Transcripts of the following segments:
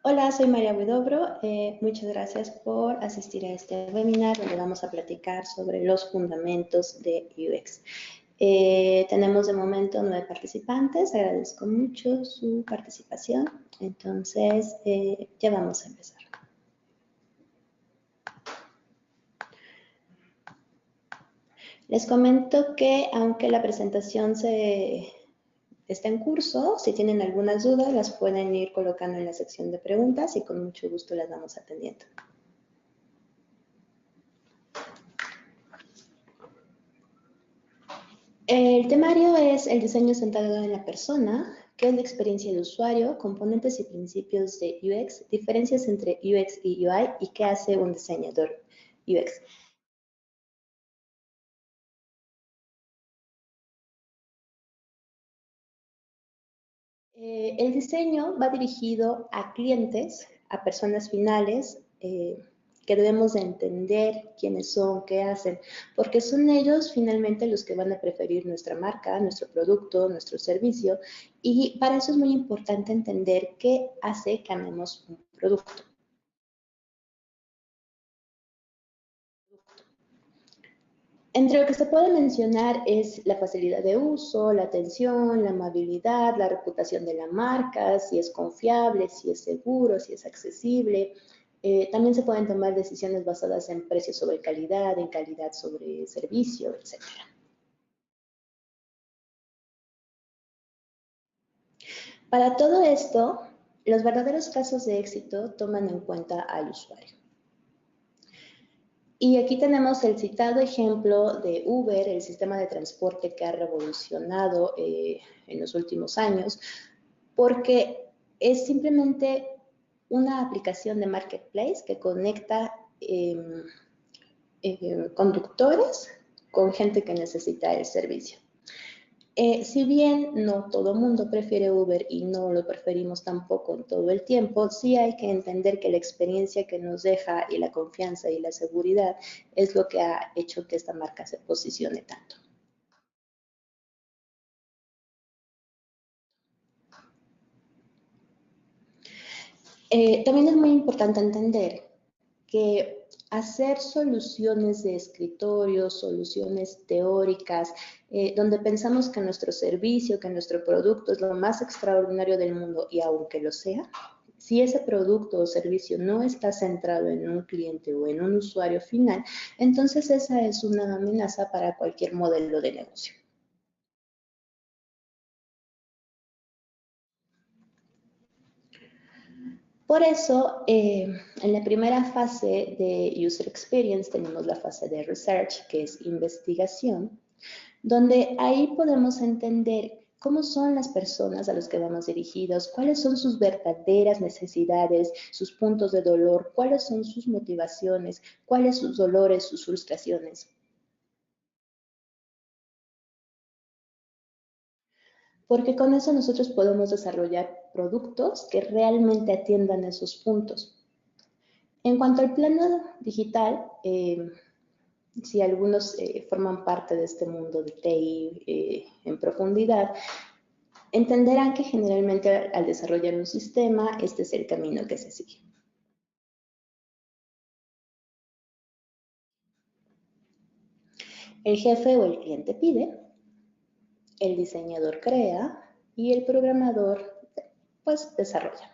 Hola, soy María Huidobro. Muchas gracias por asistir a este webinar donde vamos a platicar sobre los fundamentos de UX. Tenemos de momento 9 participantes. Agradezco mucho su participación. Entonces, ya vamos a empezar. Les comento que aunque la presentación está en curso, si tienen algunas dudas las pueden ir colocando en la sección de preguntas y con mucho gusto las vamos atendiendo. El temario es el diseño centrado en la persona, qué es la experiencia de usuario, componentes y principios de UX, diferencias entre UX y UI y qué hace un diseñador UX. El diseño va dirigido a clientes, a personas finales, que debemos de entender quiénes son, qué hacen, porque son ellos finalmente los que van a preferir nuestra marca, nuestro producto, nuestro servicio, y para eso es muy importante entender qué hace que amemos un producto. Entre lo que se puede mencionar es la facilidad de uso, la atención, la amabilidad, la reputación de la marca, si es confiable, si es seguro, si es accesible. También se pueden tomar decisiones basadas en precio sobre calidad, en calidad sobre servicio, etc. Para todo esto, los verdaderos casos de éxito toman en cuenta al usuario. Y aquí tenemos el citado ejemplo de Uber, el sistema de transporte que ha revolucionado en los últimos años, porque es simplemente una aplicación de marketplace que conecta conductores con gente que necesita el servicio. Si bien no todo mundo prefiere Uber y no lo preferimos tampoco en todo el tiempo, sí hay que entender que la experiencia que nos deja y la confianza y la seguridad es lo que ha hecho que esta marca se posicione tanto. También es muy importante entender que hacer soluciones de escritorio, soluciones teóricas, donde pensamos que nuestro servicio, que nuestro producto es lo más extraordinario del mundo y aunque lo sea, si ese producto o servicio no está centrado en un cliente o en un usuario final, entonces esa es una amenaza para cualquier modelo de negocio. Por eso, en la primera fase de User Experience tenemos la fase de Research, que es investigación, donde ahí podemos entender cómo son las personas a las que vamos dirigidos, cuáles son sus verdaderas necesidades, sus puntos de dolor, cuáles son sus motivaciones, cuáles sus dolores, sus frustraciones. Porque con eso nosotros podemos desarrollar productos que realmente atiendan esos puntos. En cuanto al plano digital, si algunos forman parte de este mundo de TI en profundidad, entenderán que generalmente al desarrollar un sistema, este es el camino que se sigue. El jefe o el cliente pide, el diseñador crea y el programador pues desarrolla.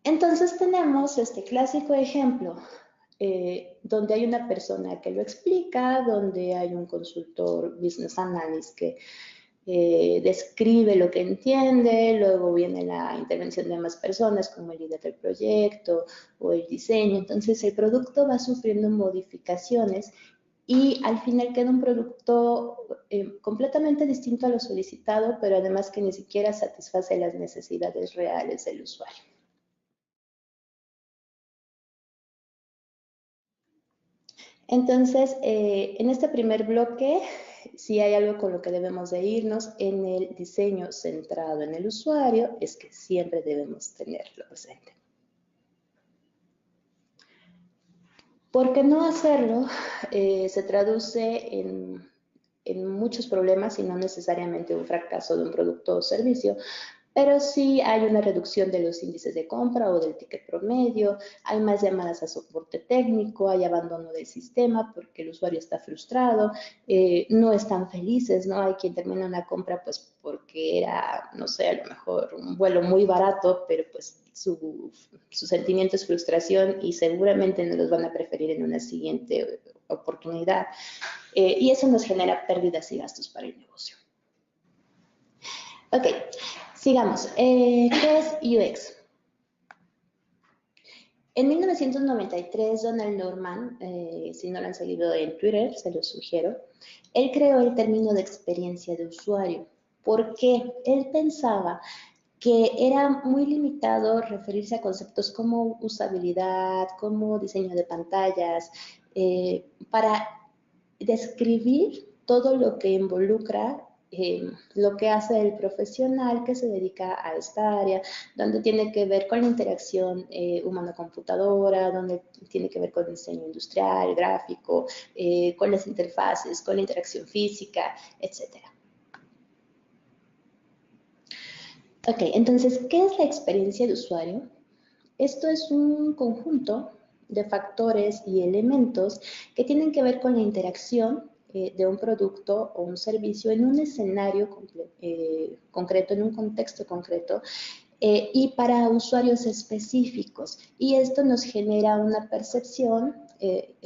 Entonces tenemos este clásico ejemplo donde hay una persona que lo explica, donde hay un consultor business analyst que describe lo que entiende, luego viene la intervención de más personas como el líder del proyecto o el diseño. Entonces el producto va sufriendo modificaciones y al final queda un producto completamente distinto a lo solicitado, pero además que ni siquiera satisface las necesidades reales del usuario. Entonces, en este primer bloque, si hay algo con lo que debemos de irnos en el diseño centrado en el usuario, es que siempre debemos tenerlo presente. Porque no hacerlo se traduce en muchos problemas y no necesariamente un fracaso de un producto o servicio, Pero sí hay una reducción de los índices de compra o del ticket promedio, hay más llamadas a soporte técnico, hay abandono del sistema porque el usuario está frustrado, no están felices, ¿no? Hay quien termina una compra pues porque era, no sé, a lo mejor un vuelo muy barato, pero pues su sentimiento es frustración y seguramente no los van a preferir en una siguiente oportunidad. Y eso nos genera pérdidas y gastos para el negocio. Ok, sigamos. ¿Qué es UX? En 1993, Donald Norman, si no lo han seguido en Twitter, se lo sugiero, él creó el término de experiencia de usuario. ¿Por qué? Él pensaba que era muy limitado referirse a conceptos como usabilidad, como diseño de pantallas, para describir todo lo que involucra lo que hace el profesional que se dedica a esta área, donde tiene que ver con la interacción humano-computadora, donde tiene que ver con el diseño industrial, gráfico, con las interfaces, con la interacción física, etc. Ok, entonces, ¿qué es la experiencia de usuario? Esto es un conjunto de factores y elementos que tienen que ver con la interacción de un producto o un servicio en un escenario concreto, en un contexto concreto, y para usuarios específicos. Y esto nos genera una percepción,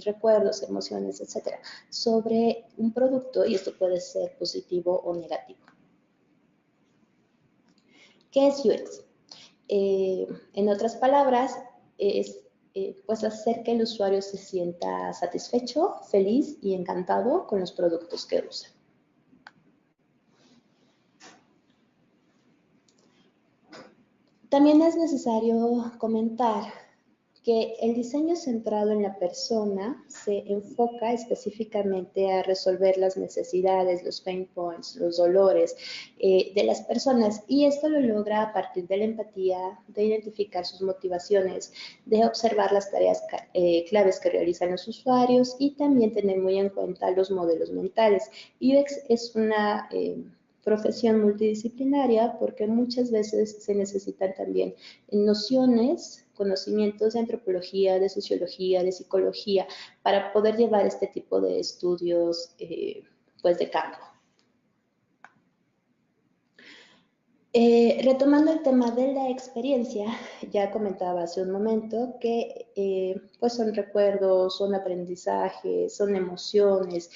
recuerdos, emociones, etcétera, sobre un producto, y esto puede ser positivo o negativo. ¿Qué es UX? En otras palabras, es pues hacer que el usuario se sienta satisfecho, feliz y encantado con los productos que usa. También es necesario comentar que el diseño centrado en la persona se enfoca específicamente a resolver las necesidades, los pain points, los dolores de las personas, y esto lo logra a partir de la empatía, de identificar sus motivaciones, de observar las tareas claves que realizan los usuarios y también tener muy en cuenta los modelos mentales. UX es una profesión multidisciplinaria porque muchas veces se necesitan también nociones, conocimientos de antropología, de sociología, de psicología, para poder llevar este tipo de estudios pues de campo. Retomando el tema de la experiencia, ya comentaba hace un momento que pues son recuerdos, son aprendizajes, son emociones,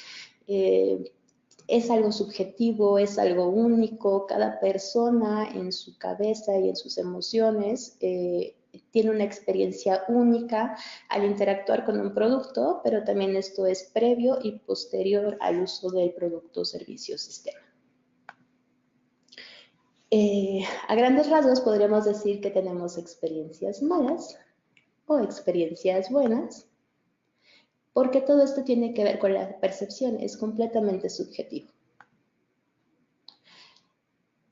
es algo subjetivo, es algo único, cada persona en su cabeza y en sus emociones tiene una experiencia única al interactuar con un producto, pero también esto es previo y posterior al uso del producto, servicio o sistema. A grandes rasgos podríamos decir que tenemos experiencias malas o experiencias buenas, porque todo esto tiene que ver con la percepción, es completamente subjetivo.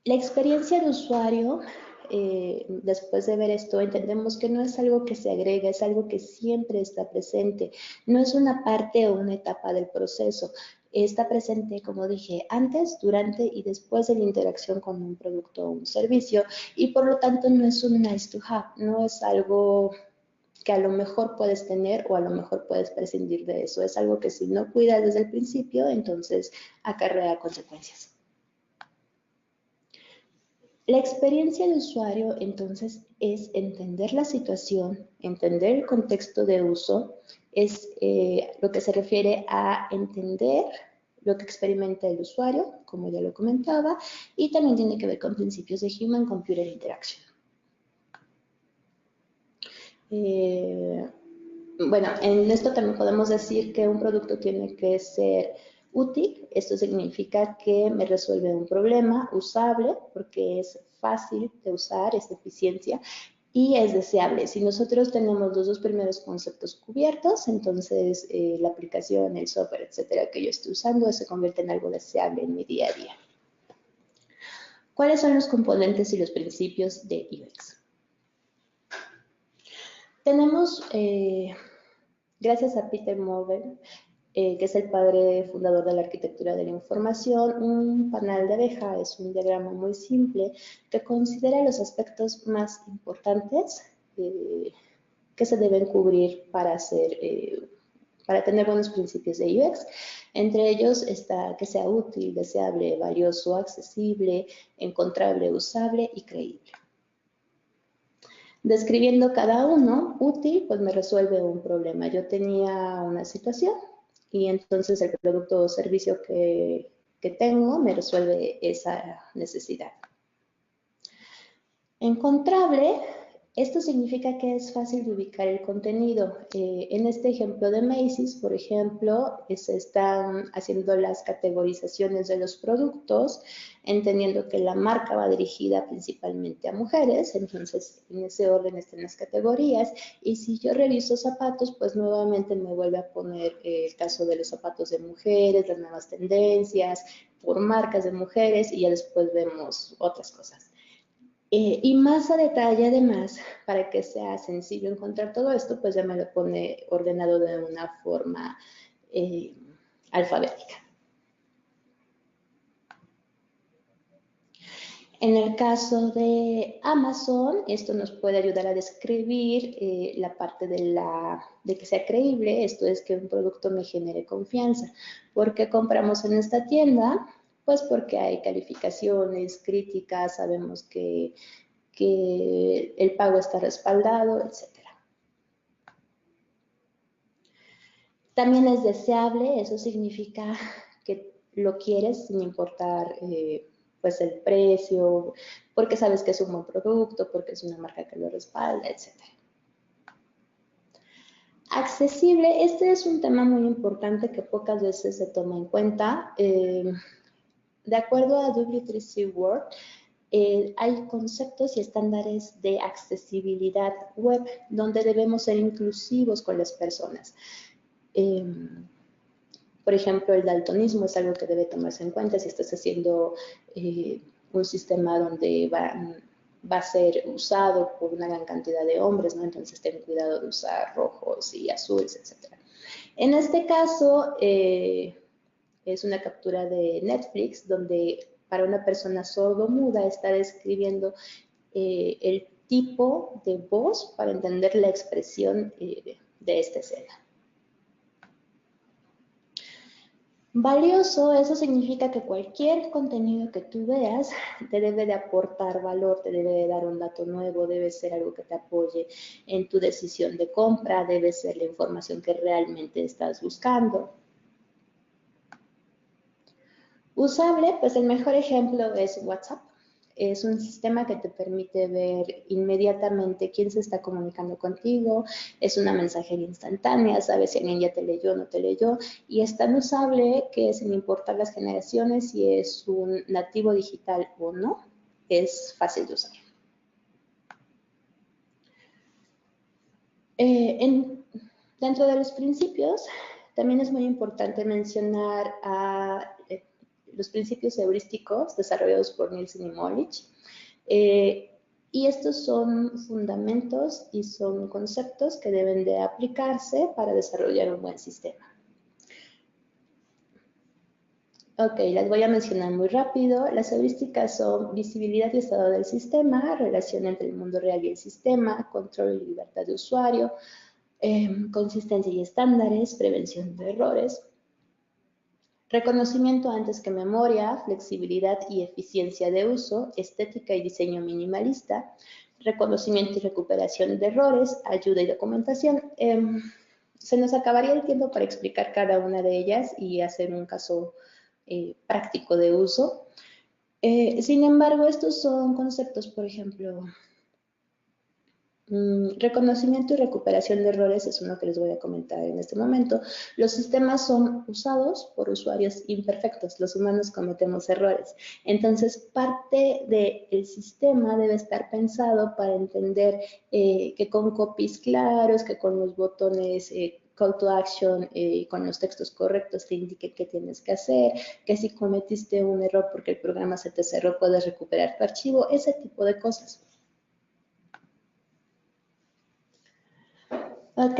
La experiencia de usuario, después de ver esto, entendemos que no es algo que se agrega, es algo que siempre está presente, no es una parte o una etapa del proceso. Está presente, como dije, antes, durante y después de la interacción con un producto o un servicio, y por lo tanto no es un nice to have, no es algo que a lo mejor puedes tener o a lo mejor puedes prescindir de eso. Es algo que si no cuidas desde el principio, entonces acarrea consecuencias. La experiencia de usuario, entonces, es entender la situación, entender el contexto de uso, es lo que se refiere a entender lo que experimenta el usuario, como ya lo comentaba, y también tiene que ver con principios de Human-Computer Interaction. Bueno, en esto también podemos decir que un producto tiene que ser útil. Esto significa que me resuelve un problema, usable, porque es fácil de usar, es de eficiencia, y es deseable. Si nosotros tenemos los dos primeros conceptos cubiertos, entonces la aplicación, el software, etcétera, que yo estoy usando se convierte en algo deseable en mi día a día. ¿Cuáles son los componentes y los principios de UX? Tenemos, gracias a Peter Morgan, que es el padre fundador de la arquitectura de la información. Un panal de abeja es un diagrama muy simple que considera los aspectos más importantes que se deben cubrir para tener buenos principios de UX. Entre ellos está que sea útil, deseable, valioso, accesible, encontrable, usable y creíble. Describiendo cada uno, útil, pues me resuelve un problema. Yo tenía una situación y entonces el producto o servicio que tengo me resuelve esa necesidad. Encontrable, esto significa que es fácil de ubicar el contenido. En este ejemplo de Macy's, por ejemplo, se están haciendo las categorizaciones de los productos, entendiendo que la marca va dirigida principalmente a mujeres, entonces en ese orden están las categorías. Y si yo reviso zapatos, pues nuevamente me vuelve a poner el caso de los zapatos de mujeres, las nuevas tendencias, por marcas de mujeres, y ya después vemos otras cosas. Y más a detalle, además, para que sea sencillo encontrar todo esto, pues ya me lo pone ordenado de una forma alfabética. En el caso de Amazon, esto nos puede ayudar a describir la parte de que sea creíble, esto es que un producto me genere confianza. ¿Por qué compramos en esta tienda? Pues porque hay calificaciones, críticas, sabemos que el pago está respaldado, etc. También es deseable, eso significa que lo quieres sin importar pues el precio, porque sabes que es un buen producto, porque es una marca que lo respalda, etc. Accesible, este es un tema muy importante que pocas veces se toma en cuenta. De acuerdo a W3C World, hay conceptos y estándares de accesibilidad web donde debemos ser inclusivos con las personas. Por ejemplo, el daltonismo es algo que debe tomarse en cuenta si estás haciendo un sistema donde va a ser usado por una gran cantidad de hombres, ¿no? Entonces ten cuidado de usar rojos y azules, etc. En este caso, es una captura de Netflix donde para una persona sordo-muda está describiendo el tipo de voz para entender la expresión de esta escena. Valioso, eso significa que cualquier contenido que tú veas te debe de aportar valor, te debe de dar un dato nuevo, debe ser algo que te apoye en tu decisión de compra, debe ser la información que realmente estás buscando. Usable, pues el mejor ejemplo es WhatsApp. Es un sistema que te permite ver inmediatamente quién se está comunicando contigo, es una mensajería instantánea, sabes si alguien ya te leyó o no te leyó, y es tan usable que sin importar las generaciones, si es un nativo digital o no, es fácil de usar. Dentro de los principios, también es muy importante mencionar los principios heurísticos desarrollados por Nielsen y Molich. Y estos son fundamentos y son conceptos que deben de aplicarse para desarrollar un buen sistema. Ok, las voy a mencionar muy rápido. Las heurísticas son visibilidad y estado del sistema, relación entre el mundo real y el sistema, control y libertad de usuario, consistencia y estándares, prevención de errores, reconocimiento antes que memoria, flexibilidad y eficiencia de uso, estética y diseño minimalista, reconocimiento y recuperación de errores, ayuda y documentación. Se nos acabaría el tiempo para explicar cada una de ellas y hacer un caso práctico de uso. Sin embargo, estos son conceptos, por ejemplo, reconocimiento y recuperación de errores es uno que les voy a comentar en este momento. Los sistemas son usados por usuarios imperfectos. Los humanos cometemos errores. Entonces, parte del sistema debe estar pensado para entender que con copies claros, que con los botones call to action, con los textos correctos te indique qué tienes que hacer, que si cometiste un error porque el programa se te cerró, puedes recuperar tu archivo, ese tipo de cosas. Ok,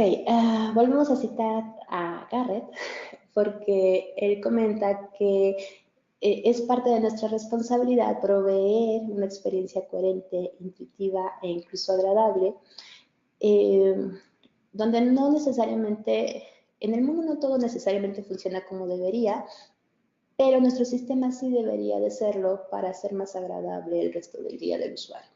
volvemos a citar a Garrett. porque él comenta que es parte de nuestra responsabilidad proveer una experiencia coherente, intuitiva e incluso agradable, donde no necesariamente, en el mundo no todo necesariamente funciona como debería, pero nuestro sistema sí debería de serlo para hacer más agradable el resto del día del usuario.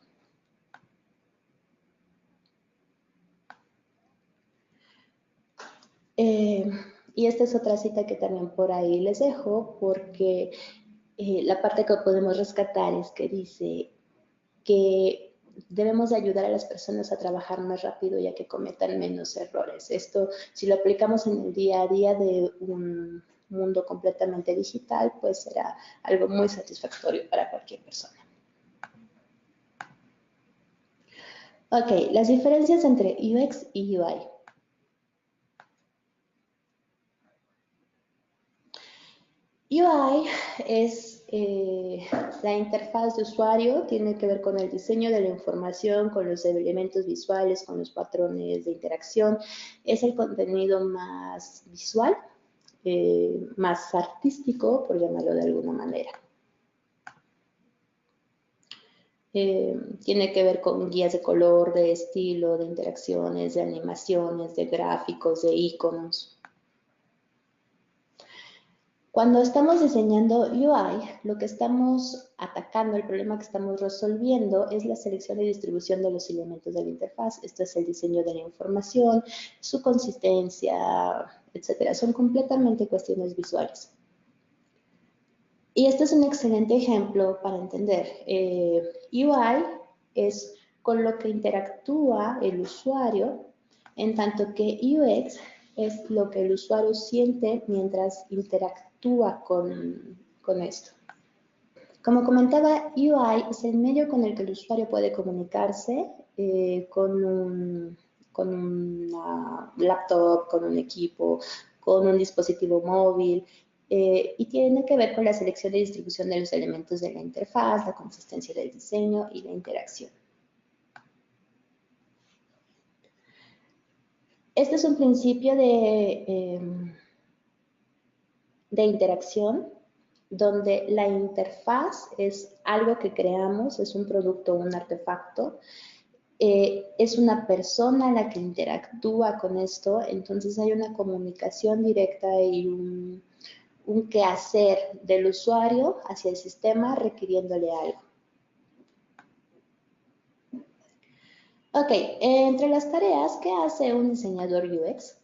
Y esta es otra cita que también por ahí les dejo, porque la parte que podemos rescatar es que dice que debemos de ayudar a las personas a trabajar más rápido y a que cometan menos errores. Esto, si lo aplicamos en el día a día de un mundo completamente digital, pues será algo muy satisfactorio para cualquier persona. Ok, las diferencias entre UX y UI. UI es la interfaz de usuario, tiene que ver con el diseño de la información, con los elementos visuales, con los patrones de interacción. Es el contenido más visual, más artístico, por llamarlo de alguna manera. Tiene que ver con guías de color, de estilo, de interacciones, de animaciones, de gráficos, de iconos. Cuando estamos diseñando UI, lo que estamos atacando, el problema que estamos resolviendo es la selección y distribución de los elementos de la interfaz. Esto es el diseño de la información, su consistencia, etcétera. Son completamente cuestiones visuales. Y este es un excelente ejemplo para entender. UI es con lo que interactúa el usuario, en tanto que UX es lo que el usuario siente mientras interactúa con esto. Como comentaba, UI es el medio con el que el usuario puede comunicarse con una laptop, con un equipo, con un dispositivo móvil, y tiene que ver con la selección y distribución de los elementos de la interfaz, la consistencia del diseño y la interacción. Este es un principio de interacción donde la interfaz es algo que creamos, es un producto, un artefacto, es una persona la que interactúa con esto, entonces hay una comunicación directa y un quehacer del usuario hacia el sistema requiriéndole algo. Ok, entre las tareas, ¿qué hace un diseñador UX?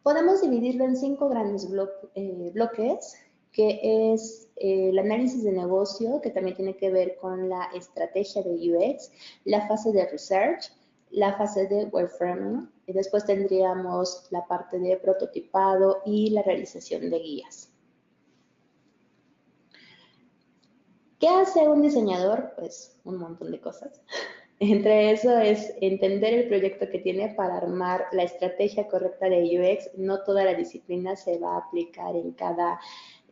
Podemos dividirlo en 5 grandes bloques, que es el análisis de negocio, que también tiene que ver con la estrategia de UX, la fase de research, la fase de wireframing, y después tendríamos la parte de prototipado y la realización de guías. ¿Qué hace un diseñador? Pues un montón de cosas. Entre eso es entender el proyecto que tiene para armar la estrategia correcta de UX. No toda la disciplina se va a aplicar en cada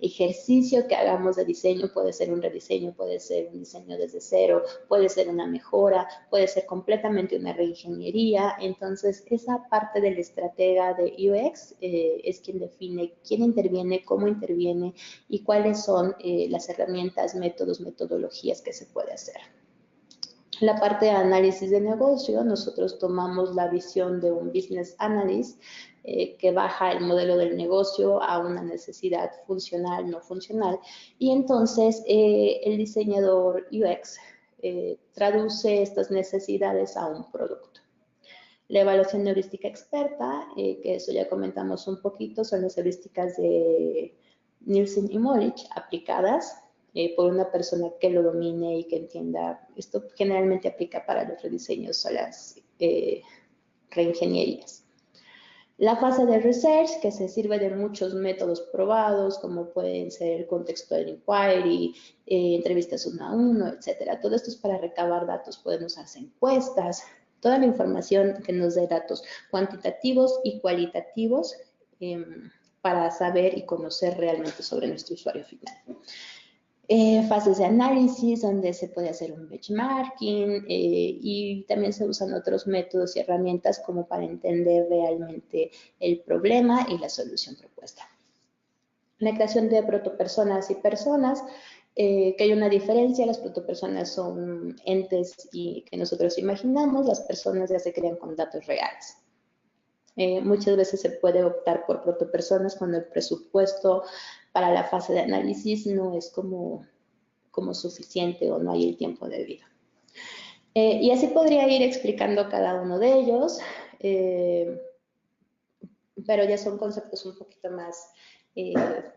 ejercicio que hagamos de diseño. Puede ser un rediseño, puede ser un diseño desde cero, puede ser una mejora, puede ser completamente una reingeniería. Entonces, esa parte del estratega de UX es quien define quién interviene, cómo interviene y cuáles son las herramientas, métodos, metodologías que se puede hacer. La parte de análisis de negocio, nosotros tomamos la visión de un business analyst que baja el modelo del negocio a una necesidad funcional, no funcional, y entonces el diseñador UX traduce estas necesidades a un producto. La evaluación heurística experta, que eso ya comentamos un poquito, son las heurísticas de Nielsen y Molich aplicadas por una persona que lo domine y que entienda. Esto generalmente aplica para los rediseños o las reingenierías. La fase de research, que se sirve de muchos métodos probados, como pueden ser el contextual inquiry, entrevistas 1 a 1, etc. Todo esto es para recabar datos. Pueden usarse encuestas, toda la información que nos dé datos cuantitativos y cualitativos para saber y conocer realmente sobre nuestro usuario final. Fases de análisis donde se puede hacer un benchmarking y también se usan otros métodos y herramientas como para entender realmente el problema y la solución propuesta. la creación de protopersonas y personas, que hay una diferencia. Las protopersonas son entes que nosotros imaginamos, las personas ya se crean con datos reales. Muchas veces se puede optar por protopersonas cuando el presupuesto para la fase de análisis no es como suficiente o no hay el tiempo debido. Y así podría ir explicando cada uno de ellos, pero ya son conceptos un poquito más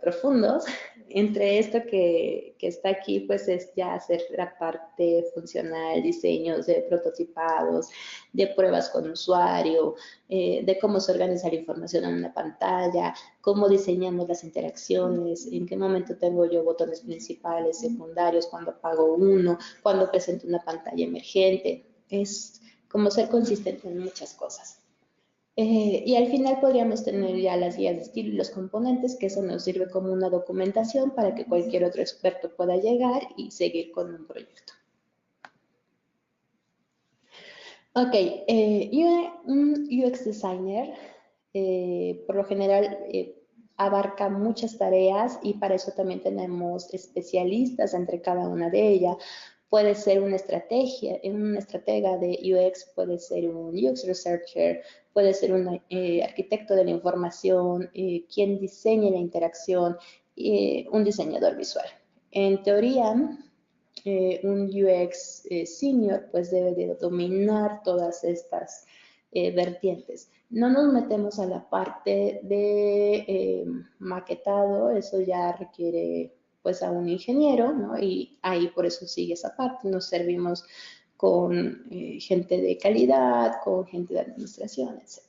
profundos. Entre esto que está aquí, pues es ya hacer la parte funcional, diseños de prototipados, de pruebas con usuario, de cómo se organiza la información en una pantalla, cómo diseñamos las interacciones, en qué momento tengo yo botones principales, secundarios, cuando apago uno, cuando presento una pantalla emergente. Es como ser consistente en muchas cosas. Y al final podríamos tener ya las guías de estilo y los componentes, que eso nos sirve como una documentación para que cualquier otro experto pueda llegar y seguir con un proyecto. Ok, un UX designer por lo general abarca muchas tareas y para eso también tenemos especialistas entre cada una de ellas. Puede ser una estratega de UX, puede ser un UX researcher, puede ser un arquitecto de la información, quien diseñe la interacción, un diseñador visual. En teoría, un UX senior pues debe de dominar todas estas vertientes. No nos metemos a la parte de maquetado, eso ya requiere pues a un ingeniero, ¿no? Y ahí por eso sigue esa parte, nos servimos con gente de calidad, con gente de administración, etc.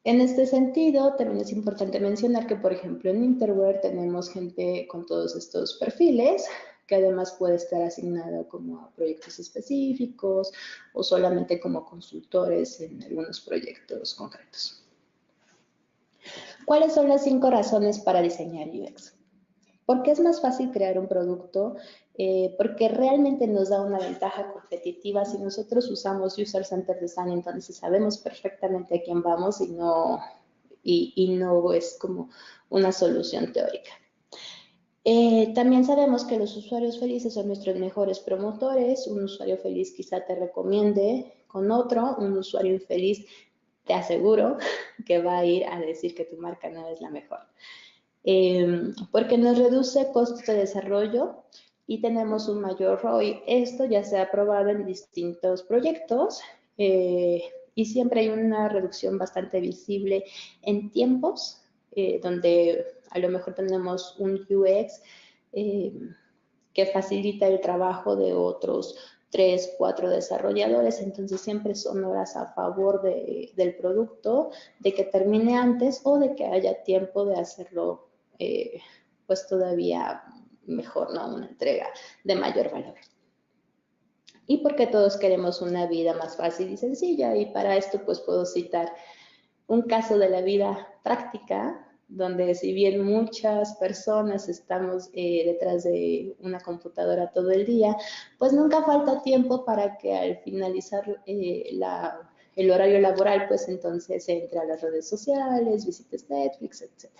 En este sentido, también es importante mencionar que, por ejemplo, en Interware tenemos gente con todos estos perfiles, que además puede estar asignado como a proyectos específicos o solamente como consultores en algunos proyectos concretos. ¿Cuáles son las 5 razones para diseñar UX? Porque es más fácil crear un producto, porque realmente nos da una ventaja competitiva si nosotros usamos User Centered Design, entonces sabemos perfectamente a quién vamos y no es como una solución teórica. También sabemos que los usuarios felices son nuestros mejores promotores. Un usuario feliz quizá te recomiende con otro, un usuario infeliz te aseguro que va a ir a decir que tu marca no es la mejor. Porque nos reduce costos de desarrollo y tenemos un mayor ROI. Esto ya se ha probado en distintos proyectos y siempre hay una reducción bastante visible en tiempos, donde a lo mejor tenemos un UX que facilita el trabajo de otros 3, 4 desarrolladores, entonces siempre son horas a favor del producto, de que termine antes o de que haya tiempo de hacerlo pues todavía mejor, ¿no? Una entrega de mayor valor. Y porque todos queremos una vida más fácil y sencilla, y para esto pues puedo citar un caso de la vida práctica, donde si bien muchas personas estamos detrás de una computadora todo el día, pues nunca falta tiempo para que al finalizar el horario laboral, pues entonces entre a las redes sociales, visites Netflix, etc.